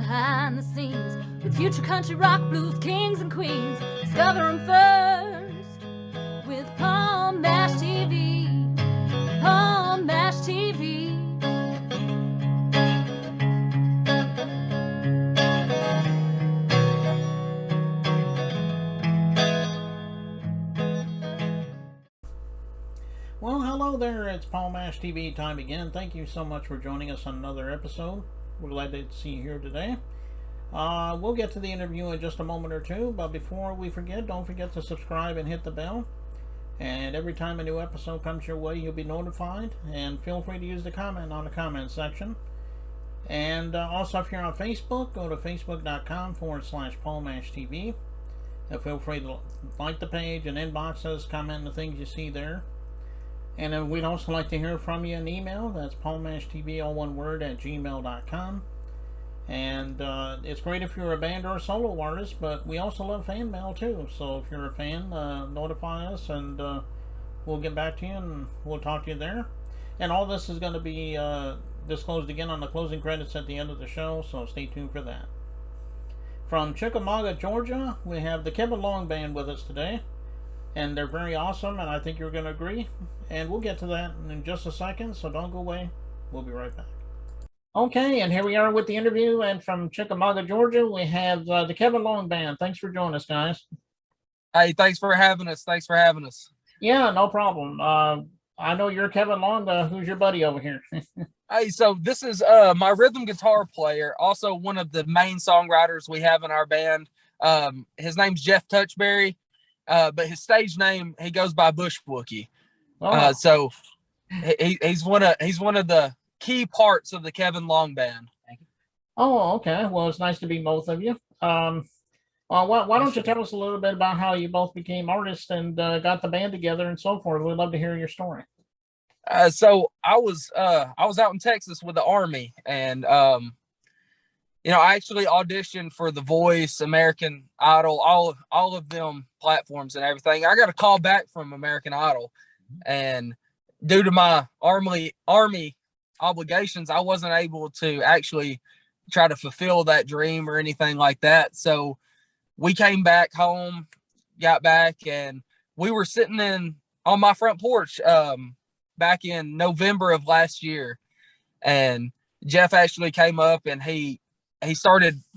behind the scenes with future country rock blues kings and queens. Discover them first with Palm Mash TV. Palm Mash TV. Well, hello there. It's Palm Mash TV time again. Thank you so much for joining us on another episode. We're glad to see you here today. We'll get to the interview in just a moment or two, but before we forget, don't forget to subscribe and hit the bell. And every time a new episode comes your way, you'll be notified. And feel free to use the comment on the comment section. And also, if you're on Facebook, go to facebook.com/PaulMashTV. Feel free to like the page and inbox us, comment on the things you see there. And then we'd also like to hear from you in email. That's PaulMashTV, all one word, @gmail.com. And it's great if you're a band or a solo artist, but we also love fan mail too. So if you're a fan, notify us and we'll get back to you and we'll talk to you there. And all this is going to be disclosed again on the closing credits at the end of the show, so stay tuned for that. From Chickamauga, Georgia, we have the Kevin Long Band with us today. And they're very awesome, and I think you're going to agree. And we'll get to that in just a second, so don't go away. We'll be right back. Okay, and here we are with the interview. And from Chickamauga, Georgia, we have the Kevin Long Band. Thanks for joining us, guys. Hey, thanks for having us. Yeah, no problem. I know you're Kevin Long. Who's your buddy over here? Hey, so this is my rhythm guitar player, also one of the main songwriters we have in our band. His name's Jeff Touchberry. But his stage name, he goes by Bush Wookie. Oh. So he's one of the key parts of the Kevin Long Band. Oh, okay. Well, it's nice to meet both of you. Why don't you tell us a little bit about how you both became artists and got the band together and so forth? We'd love to hear your story. So I was out in Texas with the Army, and I actually auditioned for The Voice, American Idol, all of them platforms and everything. I got a call back from American Idol, and due to my Army obligations, I wasn't able to actually try to fulfill that dream or anything like that. So we came back home, got back, and we were sitting on my front porch back in November of last year, and Jeff actually came up and he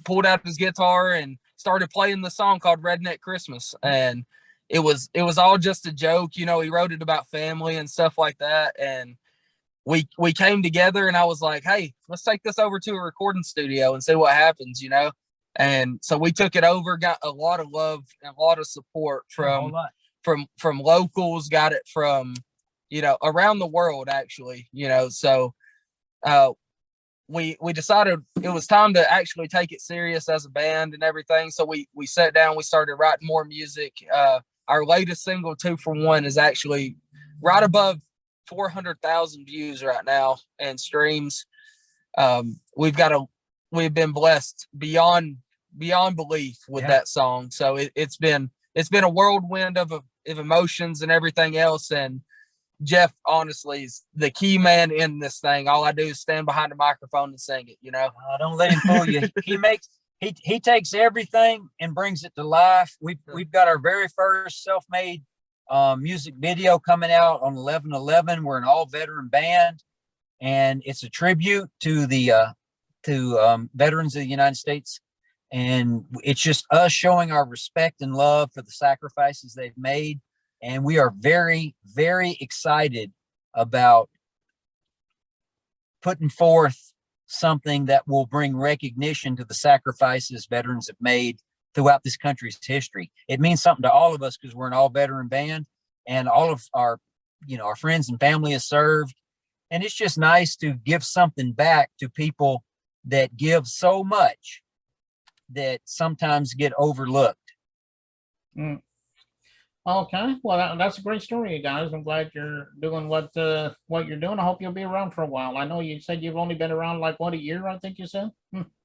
pulled out his guitar and started playing the song called Redneck Christmas. And it was all just a joke. He wrote it about family and stuff like that. And we came together, and I was like, hey, let's take this over to a recording studio and see what happens, And so we took it over, got a lot of love and a lot of support from locals, got it from, around the world, actually, so, we decided it was time to actually take it serious as a band and everything. So we sat down, we started writing more music. Our latest single, 2 for 1, is actually right above 400,000 views right now and streams. We've been blessed beyond belief with that song. So it's been a whirlwind of emotions and everything else. And Jeff, honestly, is the key man in this thing. All I do is stand behind the microphone and sing it, Don't let him fool you. He takes everything and brings it to life. We've got our very first self-made music video coming out on 11/11. We're an all-veteran band, and it's a tribute to the veterans of the United States. And it's just us showing our respect and love for the sacrifices they've made. And we are very, very excited about putting forth something that will bring recognition to the sacrifices veterans have made throughout this country's history. It means something to all of us because we're an all-veteran band, and all of our friends and family has served. And it's just nice to give something back to people that give so much that sometimes get overlooked. Mm. Okay, well, that's a great story, you guys. I'm glad you're doing what you're doing. I hope you'll be around for a while. I know you said you've only been around like a year, I think you said.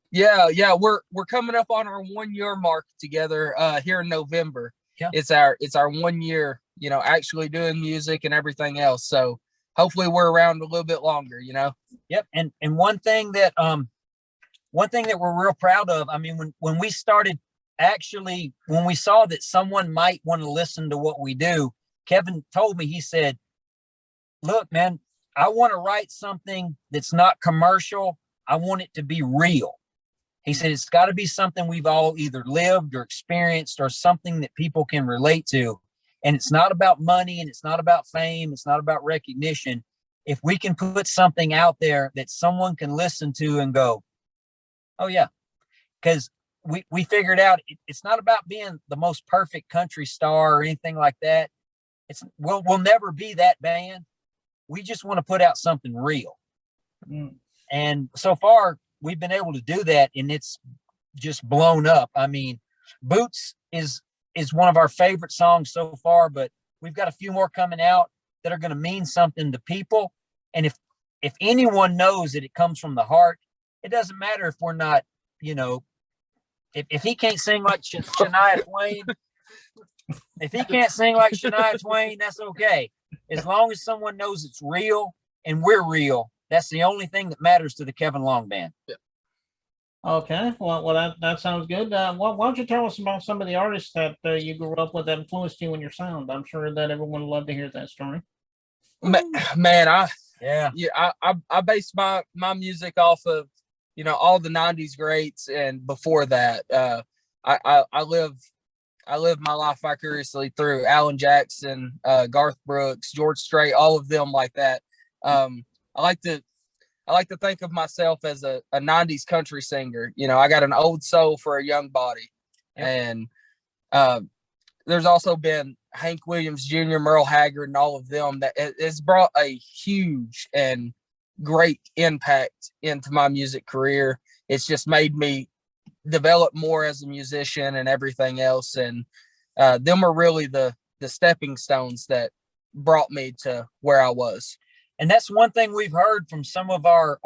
Yeah, we're coming up on our 1 year mark together here in November. Yeah. It's our 1 year, actually doing music and everything else. So hopefully we're around a little bit longer, Yep. And one thing that one thing that we're real proud of, I mean, when we started, actually, when we saw that someone might want to listen to what we do, Kevin told me, he said, look, man, I want to write something that's not commercial. I want it to be real. He said, it's got to be something we've all either lived or experienced or something that people can relate to. And it's not about money and it's not about fame. It's not about recognition. If we can put something out there that someone can listen to and go, oh yeah, because we figured out it's not about being the most perfect country star or anything like that. We'll never be that band. We just want to put out something real. And so far we've been able to do that, and it's just blown up. I mean, Boots is one of our favorite songs so far, but we've got a few more coming out that are going to mean something to people. And if anyone knows that it comes from the heart, it doesn't matter if we're not, you know, if he can't sing like Shania Twain, if he can't sing like Shania Twain, that's okay. As long as someone knows it's real and we're real, that's the only thing that matters to the Kevin Long Band. Yeah. Okay, well that sounds good. Why don't you tell us about some of the artists that you grew up with that influenced you in your sound? I'm sure that everyone would love to hear that story. Man, I based my music off of, you know, all the 90s greats, and before that, I live my life vicariously through Alan Jackson, Garth Brooks, George Strait, all of them like that. I like to think of myself as a 90s country singer. You know, I got an old soul for a young body. Yep. And there's also been Hank Williams Jr., Merle Haggard, and all of them that has brought a huge and great impact into my music career. It's just made me develop more as a musician and everything else. And them are really the stepping stones that brought me to where I was. And that's one thing we've heard from some of our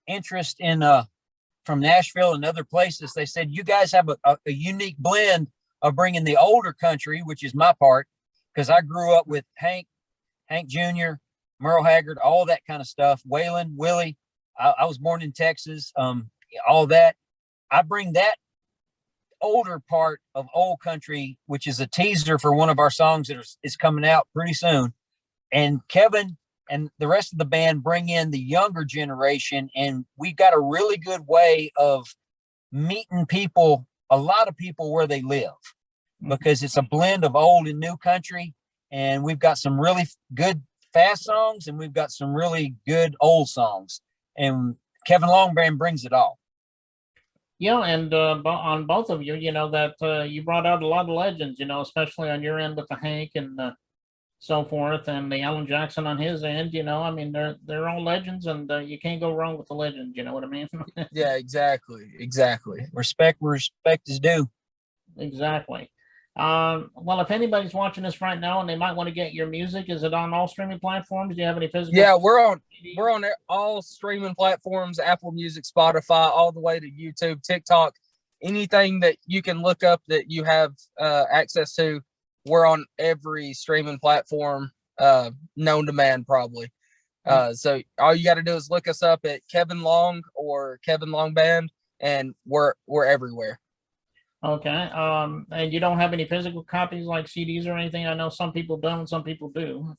interest in from Nashville and other places. They said you guys have a unique blend of bringing the older country, which is my part, because I grew up with Hank Jr., Merle Haggard, all that kind of stuff. Waylon, Willie. I was born in Texas. All that. I bring that older part of old country, which is a teaser for one of our songs that is coming out pretty soon. And Kevin and the rest of the band bring in the younger generation, and we've got a really good way of meeting people, a lot of people where they live, because it's a blend of old and new country. And we've got some really good fast songs, and we've got some really good old songs. And Kevin Long Band brings it all. Yeah, and on both of you, you know, that you brought out a lot of legends, you know, especially on your end with the Hank and so forth, and the Alan Jackson on his end. You know, I mean, they're all legends, and you can't go wrong with the legend. You know what I mean? Yeah, exactly. Respect where respect is due. Exactly. Well, if anybody's watching this right now and they might want to get your music, is it on all streaming platforms? Do you have any physical? Yeah, we're on all streaming platforms: Apple Music, Spotify, all the way to YouTube, TikTok, anything that you can look up that you have access to. We're on every streaming platform known to man, probably. So all you got to do is look us up at Kevin Long or Kevin Long Band, and we're everywhere. Okay. And you don't have any physical copies like CDs or anything? I know some people don't, some people do.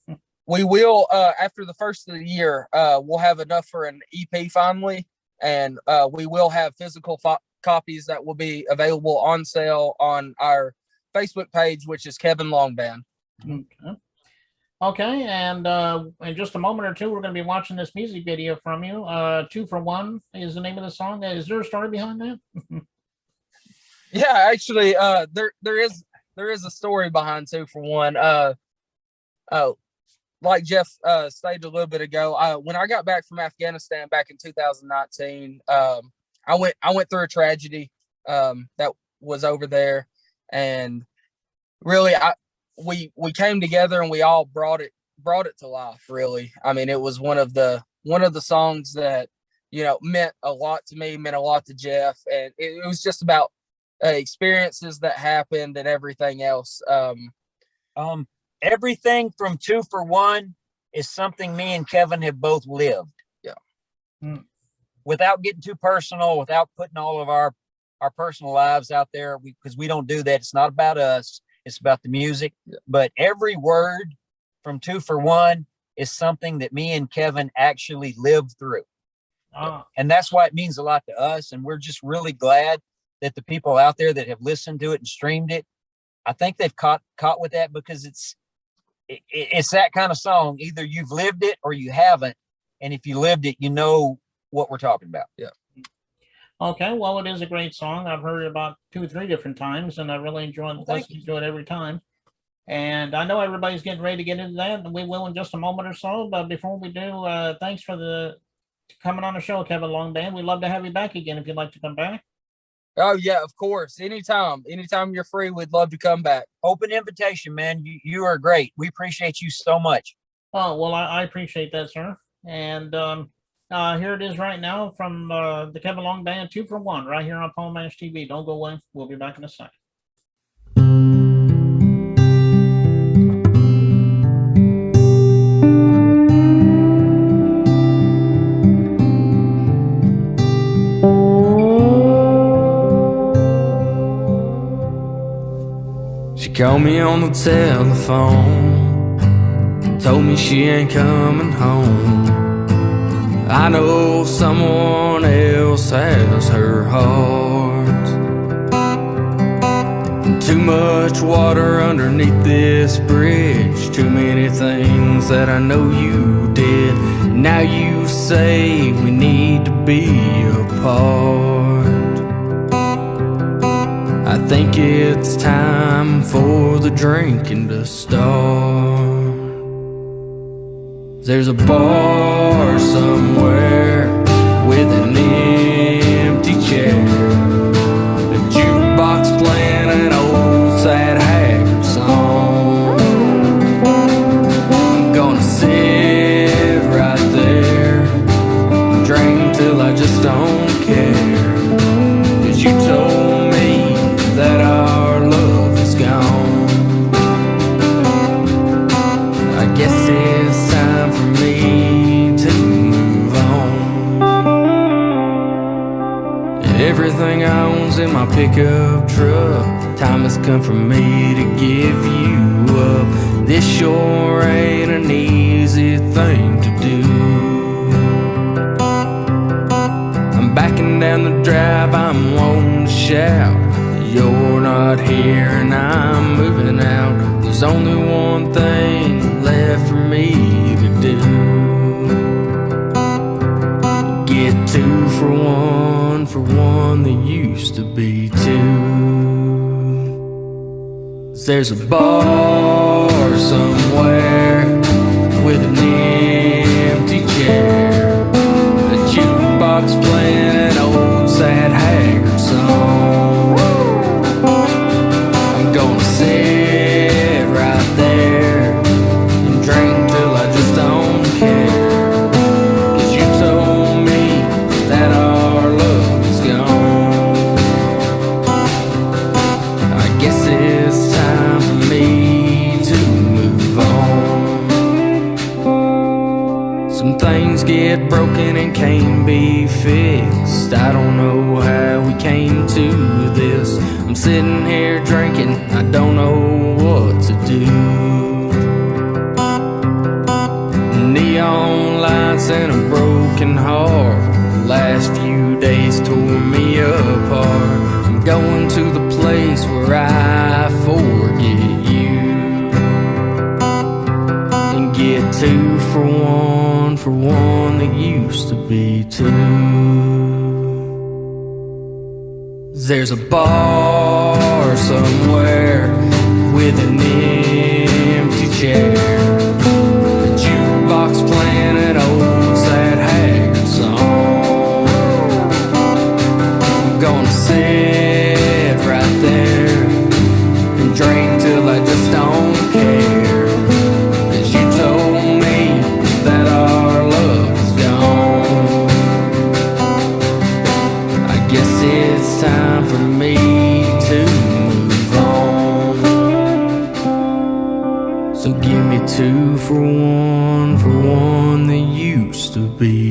We will, after the first of the year, we'll have enough for an EP finally, and we will have physical copies that will be available on sale on our Facebook page, which is Kevin Long Band. Okay, and in just a moment or two, we're going to be watching this music video from you. 2 for 1 is the name of the song. Is there a story behind that? Yeah, actually, there is a story behind 2 for 1. Like Jeff stated a little bit ago, when I got back from Afghanistan back in 2019, I went through a tragedy that was over there, and really, we came together and we all brought it to life. Really, I mean, it was one of the songs that, you know, meant a lot to me, meant a lot to Jeff, and it was just about experiences that happened and everything else. Everything from 2 for 1 is something me and Kevin have both lived. Yeah. without getting too personal, without putting all of our personal lives out there, because we don't do that. It's not about us. It's about the music. But every word from 2 for One is something that me and Kevin actually lived through. And that's why it means a lot to us. And we're just really glad that the people out there that have listened to it and streamed it, I think they've caught with that, because it's that kind of song. Either you've lived it or you haven't. And if you lived it, you know what we're talking about. Yeah. Okay, well, it is a great song. I've heard it about 2 or 3 different times, and I really enjoy listening to it every time. And I know everybody's getting ready to get into that, and we will in just a moment or so. But before we do, thanks for coming on the show, Kevin Longband. We'd love to have you back again if you'd like to come back. Oh yeah, of course. Anytime you're free, we'd love to come back. Open invitation, man. You are great. We appreciate you so much. Oh, well, I appreciate that, sir. And here it is right now from the Kevin Long Band, 2 for One, right here on Paul Mash TV. Don't go away. We'll be back in a second. She called me on the telephone, told me she ain't coming home. I know someone else has her heart. Too much water underneath this bridge, too many things that I know you did. Now you say we need to be apart. I think it's time for the drinking to start. There's a bar somewhere with an empty chair, a jukebox playing an old sad haggard song. I'm gonna sit right there and drink till I just don't care, 'cause you told me that our love is gone. I guess it's time for me to move on. Everything I own's in my pickup truck. Time has come for me to give you up. This sure ain't an easy thing to do. I'm backing down the drive, I'm wanting to shout. You're not here and I'm moving out. There's only one thing left for me to do. Get 2 for one that used to be 2. There's a bar somewhere with an empty chair, a jukebox playing an old sad haggard song. I'm gonna sit right there and drink till I just don't care, 'cause you told me that our love is gone. I guess it's time for me to move on. Some things get broken and can't be fixed. I don't know how we came to this. I'm sitting here drinking, I don't know what to do. Neon lights and a broken heart, the last few days tore me apart. I'm going to the place where I forget you and get 2 for one that used to be 2. There's a bar somewhere with an empty chair, a jukebox playing an old sad haggard song. I'm gonna sit right there and drink till I just don't care, 'cause you told me that our love is gone. I guess it's time for me to move on. So give me 2 for one that used to be